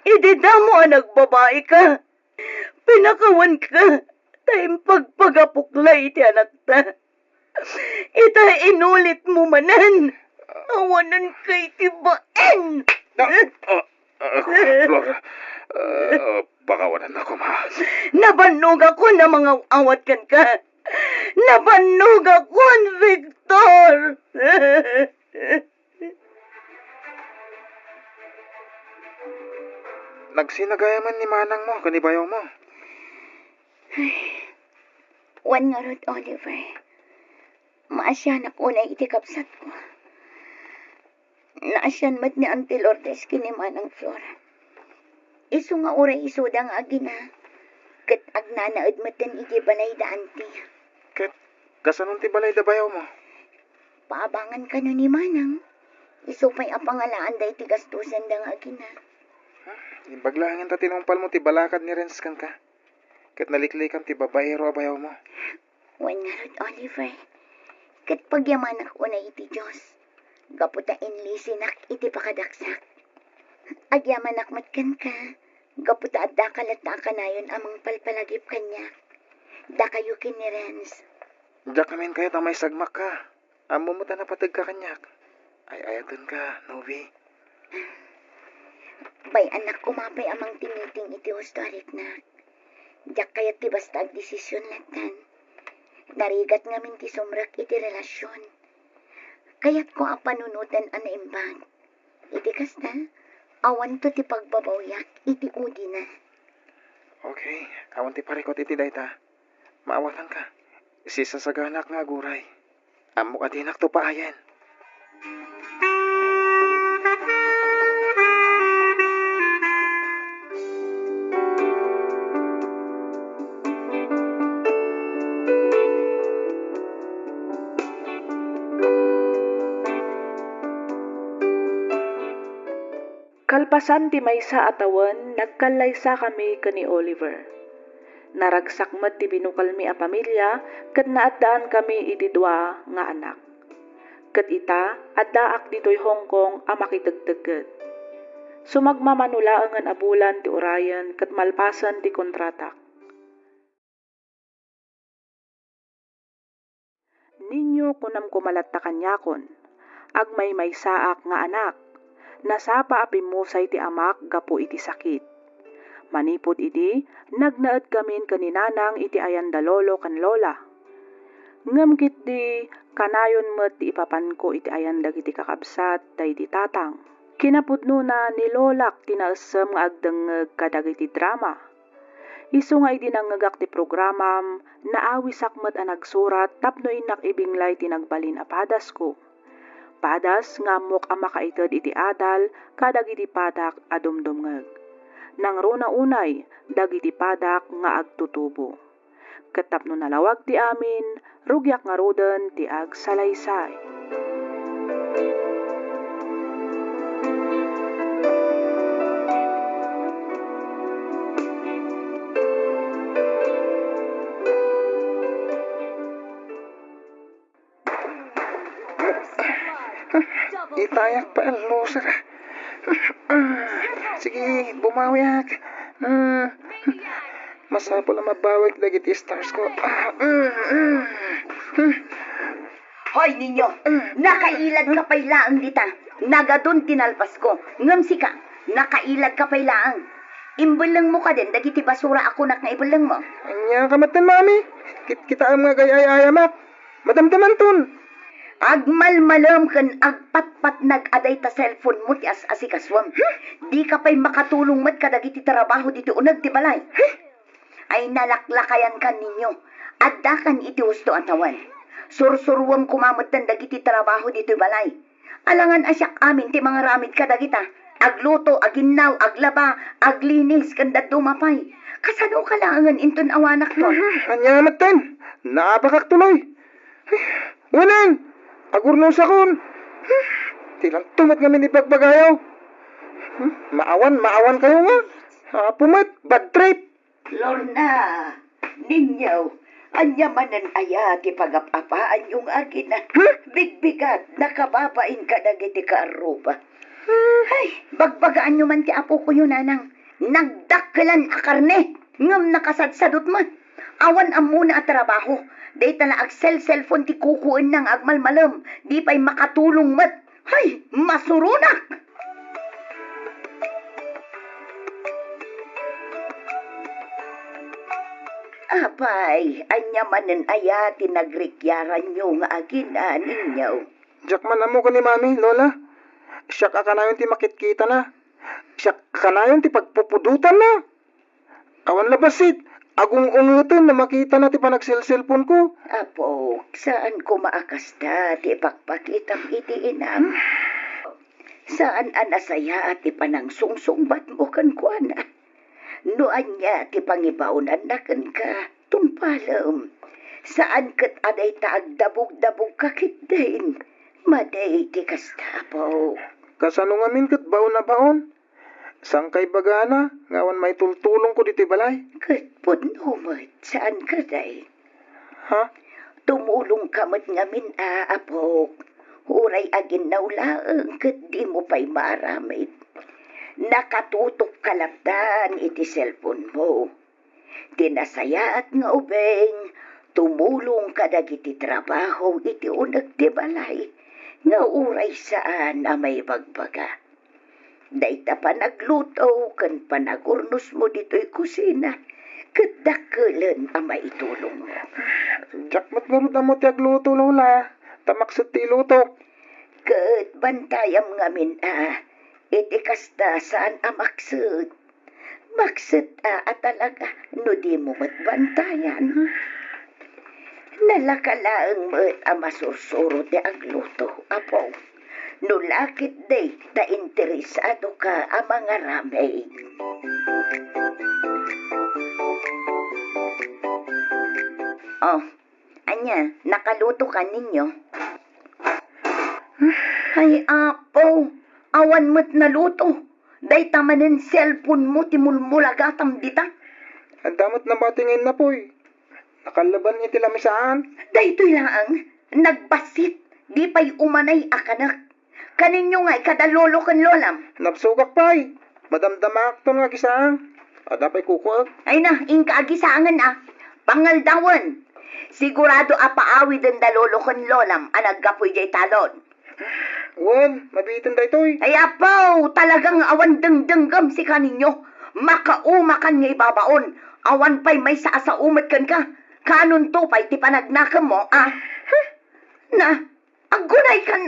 S3: Idida mo ang nagbabae ka. Pinakawan ka. Tayong pagpagapukla iti anak ta. Ita inulit mo manan. Awanan kay iti baen.
S4: Flor, pakawanan ako, ma.
S3: Nabanog ako na mga awat kan ka. Nabanog ako, Victor.
S4: Nagsinagayaman ni manang mo, kanibayaw mo.
S2: Wan nga rod, Oliver. Maasyan ako na iti kapsat ko. Naasyan mat ni Auntie Lourdes kini manang Flora. Isu nga uray isuda nga agina. Kat agnanaad matan iti balay da Auntie.
S4: Kat, kasanong ti balay da bayaw mo?
S2: Paabangan ka no ni manang. Isu pa'y apangalaan da iti gastusan da nga agina.
S4: Ibaglangin ta tinumpal mo ti balakad ni Renz kan ka. Kat nalikli kam ti babayero abayaw mo.
S2: Wan nga rod, Oliver. Kat pagyaman ako na iti Diyos. Gaputa inlisinak iti pakadaksak. Agyaman akmatkan ka. Gaputa at dakalata ka na yun amang palpalagip kanya. Dakayukin ni Renz.
S4: Diyak kamin kayo tamay sagmak ka. Amo mo ta napatag ka kanyak. Ay ayatan ka, Novi.
S2: Bay anak kumapay amang timiting iti historic na. Diyak kayat ti basta ag desisyon latan. Narigat nga min ti sumrak iti relasyon. Kayat ko panunutan anaimbag. Iti kasta, awan to ti pagbabawyak, iti udi na.
S4: Okay, awan ti parikot iti dayta. Maawatan ka. Sisasaganak nga guray. Amo ka dinak to paayan.
S1: Kalpasan ti maysa atawan, nagkalaysa kami kani Oliver. Naragsak met ti binukal mi a pamilya, ket naadaan kami iti dua nga anak. Ket ita, addaak ditoy Hong Kong a makitagtagget. Sumagmamanulaangan a bulan ti urayan, ket malpasan ti kontratak. Ninyo kunam kumalat ta kanyakon, agmay maysaak nga anak. Nasapa apimusay ti amak gapo iti sakit. Manipod iti, nagnaed kamin kaninanang iti ayan da lolo kan lola. Ngamkit di, kanayon met ti ipapan ko iti ayan dagiti kakabsat day di tatang. Kinapudno na ni lolak tinaesem nga agdengeg kadagiti drama. Isu nga iti nangagak ti programam, naawisak met a nagsurat tapno inak ibinglay tinagbalin a padas ko. Padas ngamok ang makaited iti adal kadagiti padak a dumdumngeg. Nang runa unay dagiti padak nga agtutubo. Katapno nalawag ti amin, rugyak nga roden ti agsalaysay.
S4: Itayak pa ang loser. Sige, bumawiyak. Masapol na mabawag dagiti stars ko.
S3: Hoy ninyo, nakailag ka pa'y laang dita. Nagadun tinalpas ko. Ngam sika, nakailag ka pa'y laang. Imbulang mo ka din, dagiti basura ako nak nga ibulang mo.
S4: Anya kamatan, mami. Kita ang mga gayay-ayamak. Madamdaman ton.
S3: Agmalmalam kan agpatpat nag-aday ta cellphone mo ti as-asikaswam. Di ka pa'y makatulong mat kadagiti trabaho dito unag ti balay. Ay nalaklakayan ka ninyo. Adda kan iti husto atawan. Sursurwam kumamot ng dagiti trabaho dito balay. Alangan asyak amin ti mga ramid kadagita. Agluto, aginaw, aglaba, aglinis, kanda dumapay. Kasano kalangan inton awanak ton?
S4: Anya matan. Naabakak tuloy. Wanan! Agurno sa kon. Tilang tumat nga minipagpagayaw. Maawan kayo nga. Pumat, bad trip.
S3: Lorna, ninyo, anya manan aya ti pagapapaan yung agina. Bigbigat, nakababain ka dagiti kaaruba. Ay, bagbagaan nyo man ti apo ko yun, anang. Nagdakkelan a karne. Ngam nakasadsadot man. Awan ang muna at trabaho. Data na cellphone ti kukuin ng agmalmalam. Di pa'y makatulong mat. Hay, masurunak! Apay, anya manen aya tinagrikyaran nyo nga agina ninyo.
S4: Jack man amo ka ni mami, lola. Siyak ka na yun ti makitkita na. Siyak ka na yun ti pagpupudutan na. Awan labasit. Agong ungutan na makita na ti panagsil-cellphone ko.
S3: Apo, saan ko maakasta ti pakpakitang iti inam? Saan anasaya ti panangsungsungbat mo kan kuana? Noan niya ti pangibaunan na kan ka, tumpalam. Saan kat aday taag dabog-dabog kakit din? Maday ti kastapo.
S4: Kasano nga min kat baon na baon? Sangkay bagana, ngawan may tultulong ko diti balay.
S3: Katpon umat, saan ka day?
S4: Ha?
S3: Tumulong kamot ngamin apok. Huray agin naulaang kat di mo pa'y maramit. Nakatutok kalapdan iti cellphone mo. Tinasayaat nga ubeng, tumulong ka dagiti trabaho iti unag di balay. Nga uray saan na may bagbaga. Dayta pa nagluto, kan panagurnos mo dito'y kusina. Kadakkelan ang maitulong mo.
S4: Jack matngarod na mo ti agluto, lola. Tamaksot ti luto.
S3: Kat bantayam ngamin iti kasta saan amaksot. Maksot at talaga, no di mo matbantayan. Nalakalaang mo't masursuro ti agluto, apo. No lakit day, ta interesado ka ang mga ramay. Oh, anya, nakaluto ka ninyo? Ay, apo, awan mo't naluto. Day tamanin cellphone mo, timulmulagatam dita.
S4: Ang damot na batingin na po'y. Nakalaban iti lamisaan.
S3: Daytoy lang, nagbasit, di pa'y umanay akanak. Kaninyo nga'y kadalolo kan lolam.
S4: Napsugak pa'y. Madamdamak to nga gisang. Adapay kukuag.
S3: Ay na, ingkaagisangan Pangaldawan. Sigurado apaawi den dalolo kan lolam, anaggapoy jay talon.
S4: Wan, mabitin da ito'y.
S3: Ay apaw, talagang awan dengdenggam si kaninyo. Makaumakan nga ibabaon. Awan pa'y may sa umat kan ka. Kanon to pa'y ti panagnakam mo, Na, agunay kan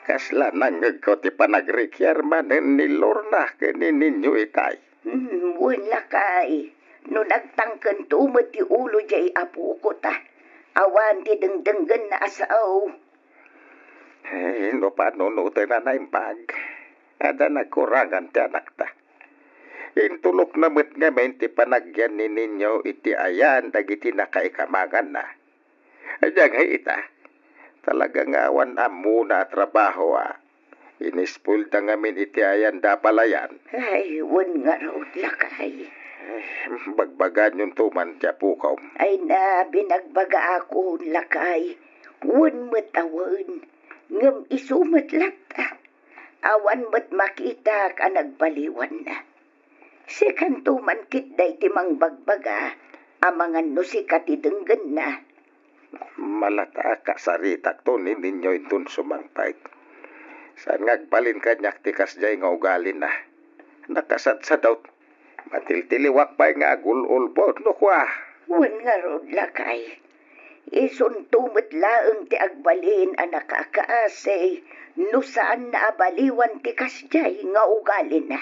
S4: Kasla nangag ko ti panagrikyar manen ni Lorna kanin ninyo itay.
S3: Wala kay.
S2: No nagtangken tumot ti ulo jay apo ko ta. Awan ti dengdenggen na asaw.
S4: No paano no na naimbag. Ada nagkurangan ti anak ta. Intulok na met nga ti panagyan ni ninyo iti ayan dagiti nakaikamagan na. Adyang ita. Talaga nga awan muna trabaho Inispul ta ngamin iti ayan da palayan.
S2: Ay, wan nga raw lakay.
S4: Bagbagan yung tuman tiya pukaw.
S2: Ay na, binagbaga ako lakay. Wan matawan. Ngam isumat lata. Awan mat makita ka nagbaliwan na. Si kantuman kit day timang bagbaga. Amangan no si katidenggan na.
S4: Malata ka saritak to ninyo intun sumangpait. Saan ngagbalin kanyak tikas jay nga ugalin na. Nakasat sa daw. Matiltiliwak pa'y nga agululbot no kwa.
S2: Wan nga rod lakay. Isun tumot laeng ti agbalin ang nakakaasay. No saan na abaliwan ti kasjay nga ugalin na.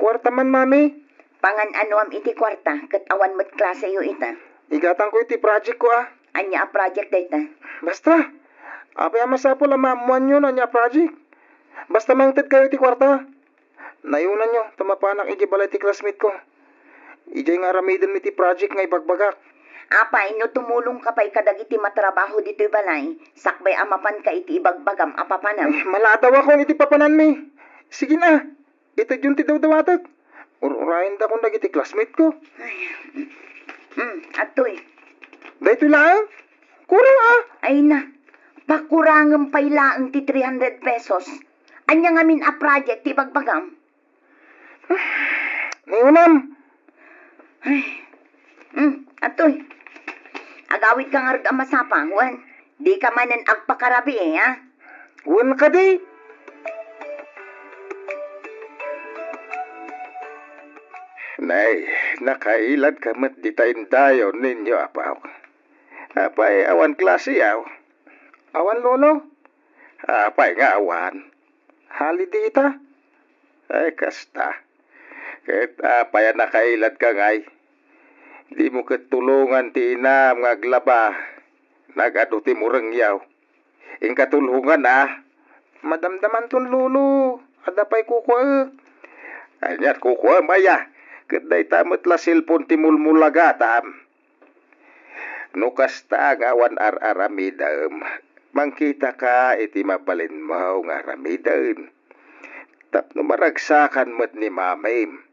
S4: Kwarta man, mami.
S2: Pangan ano am iti kwarta, kat awan mat klase yo ita.
S4: Igatan ko iti project ko
S2: Anya a project dayta.
S4: Basta. Apay masapo la mamuan yun anya project. Basta mangted kayo iti kwarta. Nayunan nyo, tumapanak igibalay ti classmate ko. Ijay nga ramiden iti project nga ibagbagak.
S2: Apay, no tumulong ka pa'y kadag iti matrabaho dito'y balay, sakbay amapan ka iti ibagbagam apapanam.
S4: Maladaw akong iti papanan mi. Sige na, ito yun ti daw-dawatag. Urayan da kung nagiti classmate ko.
S2: Atoy.
S4: Dahito lang, kurang
S2: Ay na, pakurangan pa'y laang ti 300 pesos. Anya ngamin a project ti bagbagam.
S4: Nayunam.
S2: Atoy. Agawit ka nga rin ang masapang, Juan. Di ka manan agpakarabi ha?
S4: Wan ka di. Nay, nakailan ka mat di tayo dayo ninyo, apaw. Apay, awan klase yaw. Awan lolo. Apay nga awan. Hali di ita. Ay, kasta. Kahit apay nakailan ka ngay. Di mo katulungan ti inam ngaglaba. Nagado ti murang yaw. Ing katulungan Madamdaman ton lolo. Adapay kukuha. Anyat kukuha maya. Kaday tamot la silpon ti mulmulagatam. Nukasta nga awan aramidam. Mangkita ka iti mabalin mo nga aramidam. Tapno maragsakan mo't ni mamim.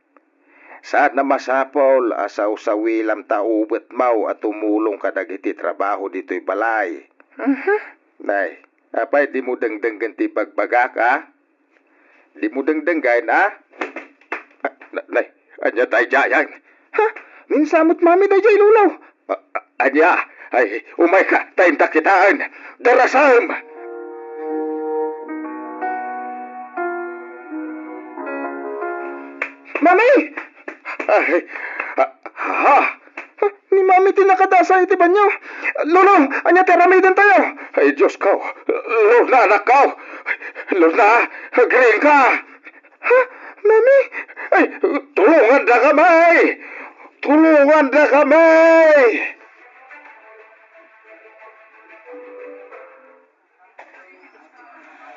S4: Saan na masapol asaw sa wilam taubet mau at tumulong ka dagiti trabaho dito'y balay. Nay, apay di mo dengdenggan ti bagbagak Di mo dengdenggan Nay, anya tayo jayan. Minsamot mami tayo jay lulaw. Anya, ay umay ka tayong takitaan. Darasam! Mami! Ay, ni mami tinakadasa iti banyo. Lolo, anya teramidan tayo. Ay, Diyos ka. Lorna, anak ka. Lorna, green ka. Mami? Ay, tulungan na kamay. Tulungan na kamay.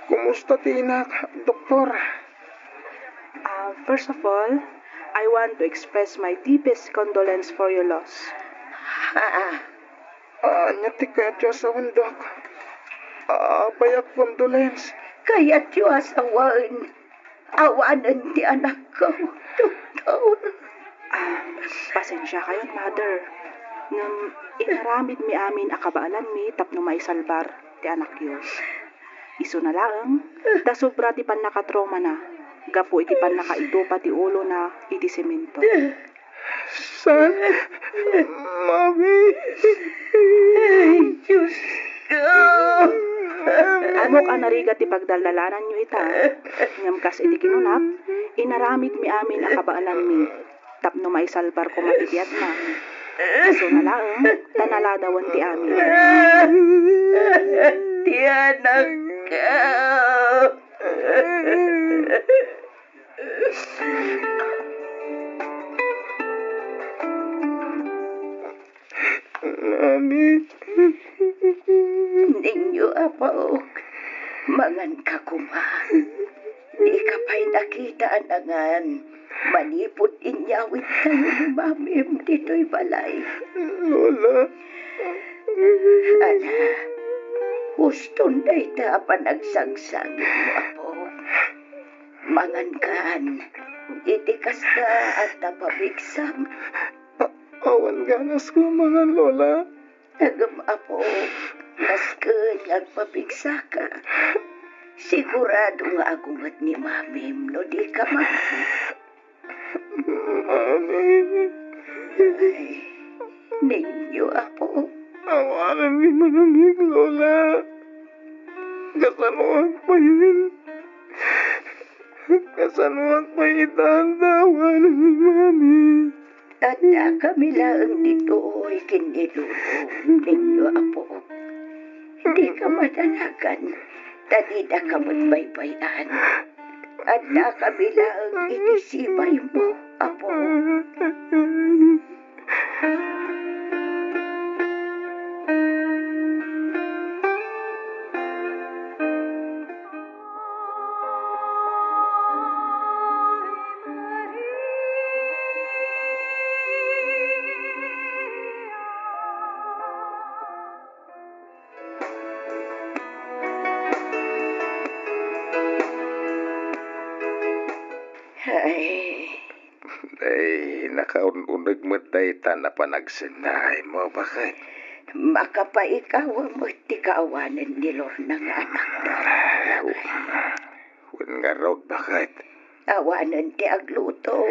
S4: Kumusta tinak, doktor?
S1: First of all, I want to express my deepest condolence for your loss.
S4: Nyati kaya Diyos awan, Dok. Bayak condolence.
S2: Kaya Diyos awan. Awanan ti anak ko. Doktor.
S1: Pasensya kayo, mother. Ngam inaramid mi amin akabaalan mi tapno may salbar ti anak yo. Iso na lang, da sobra ti pan nakatroma na. Gapo iti pan nakaito pati ulo na iti semento.
S4: San? Mami?
S2: Ay, Diyos ko.
S1: Amok anariga ti pagdaldalanan nyo ita. Ngam kas iti kinunak, inaramid mi amin akabaalan mi. Tapno may salbar ko matitiyat na. Iso na lang, tanaladawan ti amin.
S2: Ti anak ko.
S4: Mami.
S3: Ninyo apaog, mangan ka kuma. Di ka pa'y nakita anangan. Manipod inyawit kayo ni Mamim dito'y balay.
S4: Lola.
S3: Ana, huston day ta panagsagsagin mo ako. Mangankan, itikas ka at napabigsam.
S4: Awan ganas ko mga lola.
S3: Agam apo, nasken nagpabigsa ka. Sigurado nga agungat ni Mamim no di ka mami.
S4: Mami.
S3: Ay, ninyo apo.
S4: Awanan ni Mami, lola. Kasanuan pa yun. Kasanuan pa itandawan ni Mami.
S3: Tanda kami lang dito ikinilulong ninyo apo. Hindi ka madalagan. Tadida ka magbaybayan. Tanda kami lang itisibay mo apo.
S4: Ay, nakaununag mo tayo na panagsanay mo. Bakit?
S3: Makapaikawa mo ti kaawanan ni Lorna nga anak na.
S4: Wan nga raw, bakit?
S3: Awanan ti agluto.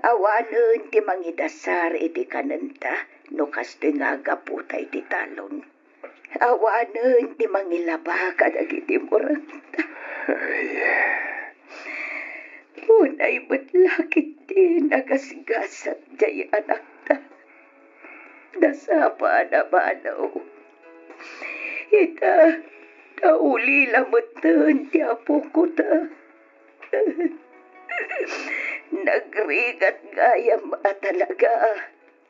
S3: Awanan ti mangidasar iti kananta no kastoy nga agaputay ti talon. Awanan ti mangilaba kadag iti muranta.
S4: Ay,
S3: Unay batlakit ti nagasgasat jay anak ta. Nasapa na banaw. Ita, tauli lamatan ti apo ko ta. Nagrigat gayam at talaga.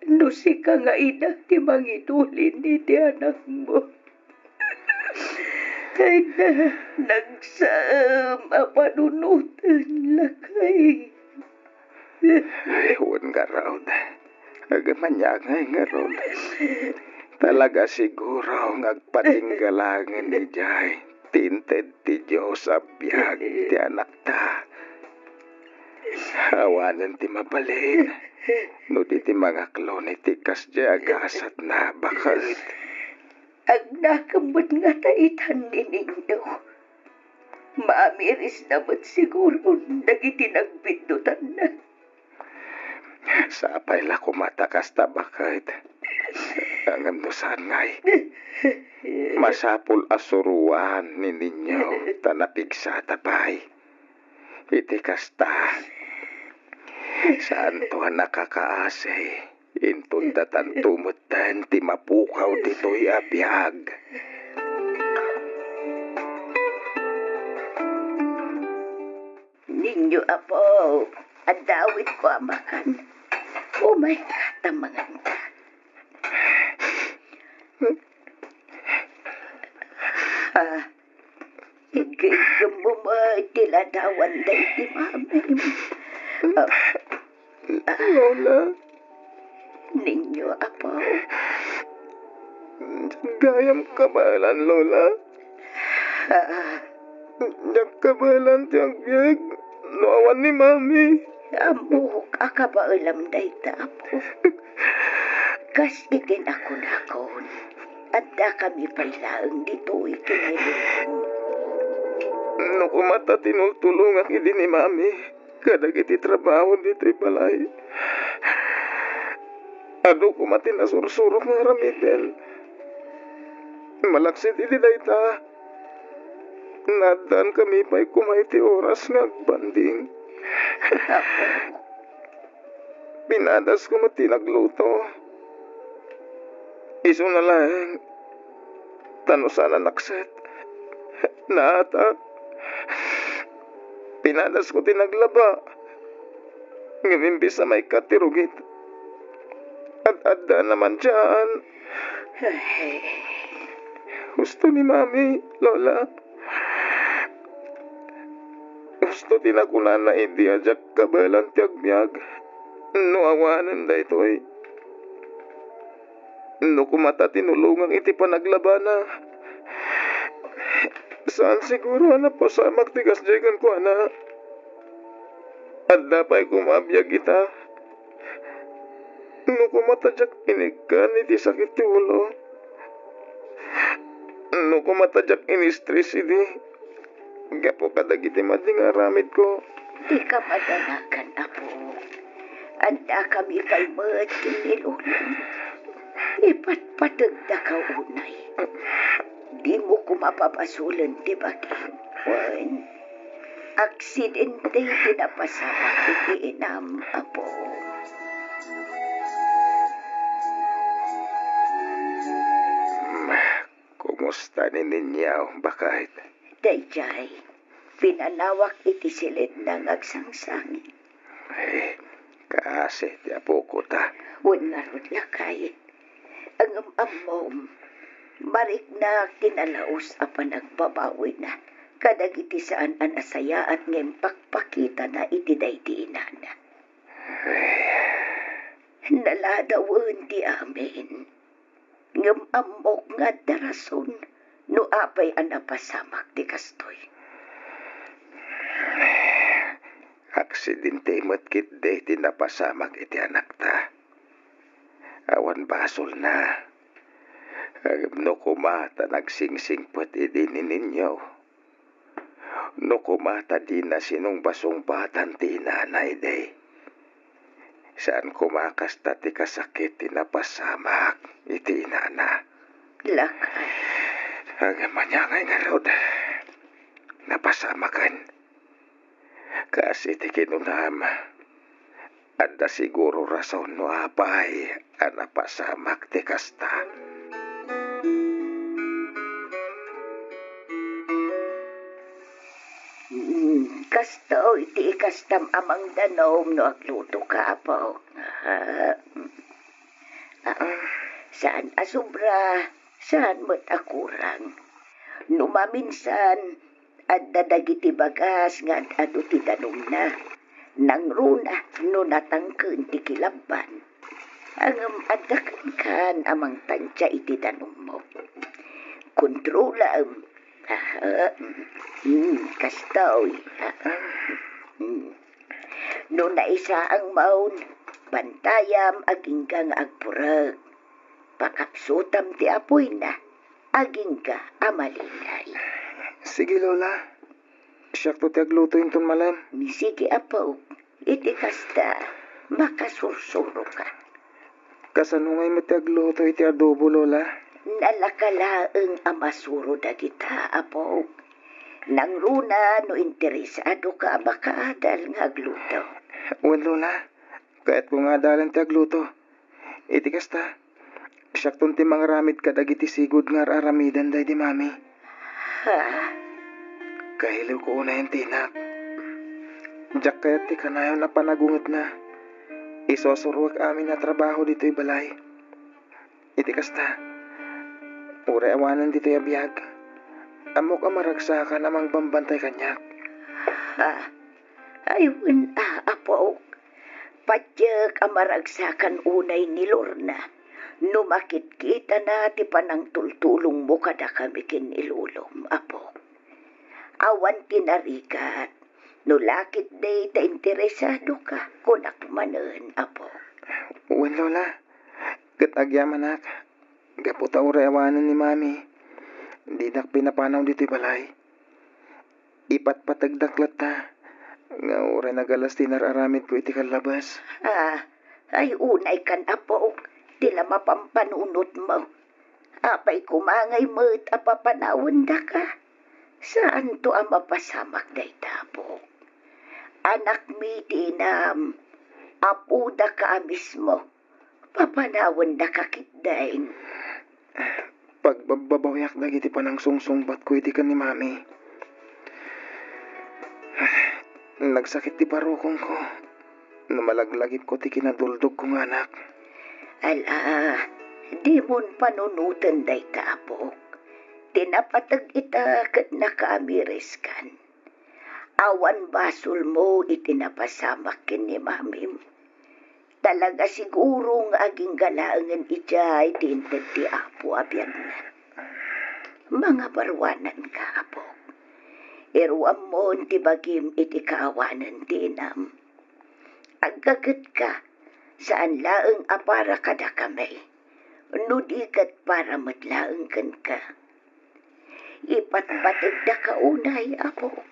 S3: No si ka nga ina ti mangitulin ni ti anak mo. Ay na, nagsaam apanunutan lakay.
S4: ay, wan nga raw. Agamanyagay nga raw. Talaga siguro ngagpatinggalangan ni Jai. Tinted ti Diyos abiyag ti anak ta. Awanan ti mabalik. No di ti mga klon iti kas di agasat na bakit.
S3: Ang nakambot nga taitan ni ninyo. Maamiris naman siguro nagiti nagbindutan na.
S4: Sapay la kumatakas ta bakit. Ang andusan ngay. Masapul asuruan ni ninyo tanapigsa tapay. Iti kasta. Saan to nakakaase. Intundatan tumutan ti mapukaw dito'y abiyag.
S3: Ninyo apo, adawit ko amakan. Oh my God, tamangan ka. Igigam mo tiladawan na iti mamim.
S4: Lola,
S3: Ninyo apo,
S4: gayam kabalan, Lola. Diyak kabalan tiyang biyag. Noawan ni Mami.
S3: amok akabaalam na ita apo. Kasdikin ako nakon. Adda kami pailaang dito ikinilulong.
S4: No kumata tinultulong aki din ni Mami. Kadag iti trabaho dito'y balay. Ano kumati na sursurok nga ramidel. Malaksit iti dayta. Nadan kami pa'y kumaiti oras nga banding. Pinadas ko mati nagluto. Iso na lang. Tano sana nakset. Naata. Pinadas ko tinaglaba. Ngimimbis sa may katirugit. At adda naman dyan. Gusto ni Mami, Lola. Gusto tinakunan na hindi ajak kabalan tiagbyag. No awanan da ito eh. No kumata tinulungang iti panaglabana. Saan siguro na po sa magtigas jagan ko na. At dapay kumabiyag ita. No kumata jak inikan iti sakit ti ulo. No kumata jak ini-stress iti. Gapo kadagiti mading aramid ko.
S2: Di ka madanakan, Apo. Anda kami kalmat kinilulong. Ipatpatag na ka unay. Di mo ko mapapasulan, di ba, King? Juan, aksidente pinapasama iti inam, Apo.
S4: Kumusta ni ninyaw, bakit?
S2: Dayjay, pinanawak iti silid ng agsangsangin.
S4: Kasi ti apo ko ta.
S2: Unarod lakay. Ang amom, marik na kinalaos apa nagbabawi na. Kadagiti saan anasaya at ngempakpakita na iti daydiinan. Naladawan ti amin. Ngem amok nga darason no apay anapasamak ti kastoy.
S4: Aksidente matkit de tinapasamak iti anak ta. Awan basol na. No kumata nagsingsing pati din ninyo. No kumata di na sinong basong batan ti nanay de. Saan kumakas ti kasakit tinapasamak iti inana.
S2: Lakay.
S4: Ang manyangay nga rod. Napasamakan. Kasi ti kinunam. Anda siguro rason no apay anapasamak ti kasta.
S2: Kasto iti kastam amang danom no agluto ka po. Saan asubra, saan mo't akurang. Numaminsan, at dadagiti bagas nga at ti danom na. Nang runa, no natangken ti kilaban. Ang adakan kan amang tansya iti danom mo. Kontrola kastoy. No naisa ang maun, bantayam aging kang agpurag. Pakapsutam ti apoy na, aging ka amalingay.
S4: Sige Lola. Siyak to ti agluto inton malam.
S2: Sige apo, iti kasta, makasursuro ka.
S4: Kasanungay mo ti agluto iti adobo Lola.
S2: Nalakalaeng amasuro dagita apo. Nang runa no interesado ka makaadal nga agluto.
S4: Wan Lola. Kahit kung adalan ti agluto. Iti kasta. Siyak ton ti mangaramid kadagiti sigud nga aramidan day di Mami.
S2: Ha?
S4: Kahiliw ko una yung tinak. Diyak kaya ti kanayaw na panagungot na. Isosurwak amin na trabaho dito'y balay. Iti kasta. Ure awanan dito'y abiyag. Amok amaragsakan namang bambantay kanyak.
S2: Ha? Ayun apo. Padyag amaragsakan unay ni Lorna. Numakit kita na ti panang tultulong mo kada kami kinilulom, apo. Awan tinarikat. No lakit day ta interesado ka, kunak manen, apo.
S4: Uwan Lola. Gatagyaman nak. Gaputa ure awanan ni Mami. Di dak pinapanaw dito'y balay. Ipat patagdaklat ta. Nga ure nagalas tinararamid ko iti kalabas.
S2: Ay unay kan, apo. Tila mapampanunot mo. Apay kumangay mo't apapanawan da ka. Saan to ang mapasamak day tapo? Anak mi tinam, apo da ka mismo. Papanawan da ka kitdaing.
S4: Pagbababayak na iti panang sungsungbat ko iti kan ni Mami. Nagsakit ti parukong ko. Namalaglagip ko ti kinaduldog kong anak.
S3: Ala, di mon panunutan day kaapok. Tinapatag ita kat nakamiris kan. Awan basol mo itinapasamak kin ni mamim. Talaga siguro nga aging galaangan ijay tinted ti apo abyan na. Mga barwanan ka apok. Iruam mo ti bagim iti kaawanan tinam. Agkagat ka, saan laeng apara kada kamay. Nudikat para matlaeng kan ka. Ipatpatag da kaunay apok.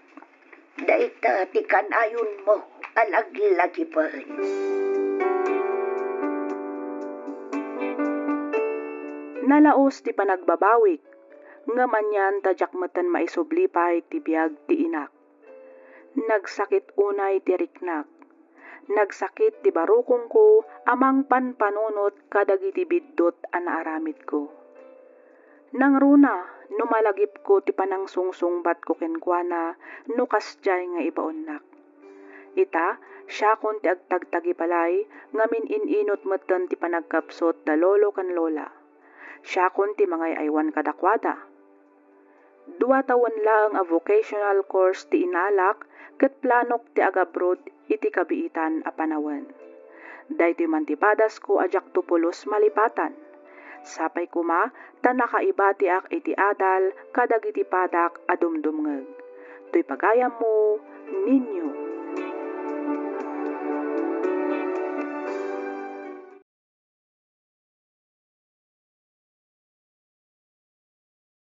S3: Daita ti kanayon mo alaglagi pa.
S1: Nalaos ti panagbabawik, ngamanyan tadyak matan maisublipay ti biag ti inak. Nagsakit unay ti riknak. Nagsakit ti barukong ko amang panpanunot kadagiti biddot a naaramid ko. Nang runa, numalagip ko ti panangsungsungbat ko kenkwana no kasjay nga ibaonnak. Ita, siya kon ti agtagtagi palay, ngamin ininot matan ti panagkapsot da lolo kan lola. Siya kon ti mga aywan kadakwada. 2 taon lang a vocational course ti inalak, ket planok ti agabroad iti kabiitan a panawen. Daytoy mantipadas ko ajak tupulos malipatan. Sapay kuma, ta nakaiba ti ak iti adal, kadagiti padak a dumdumngeg. To'y pagayam mo, ninyo.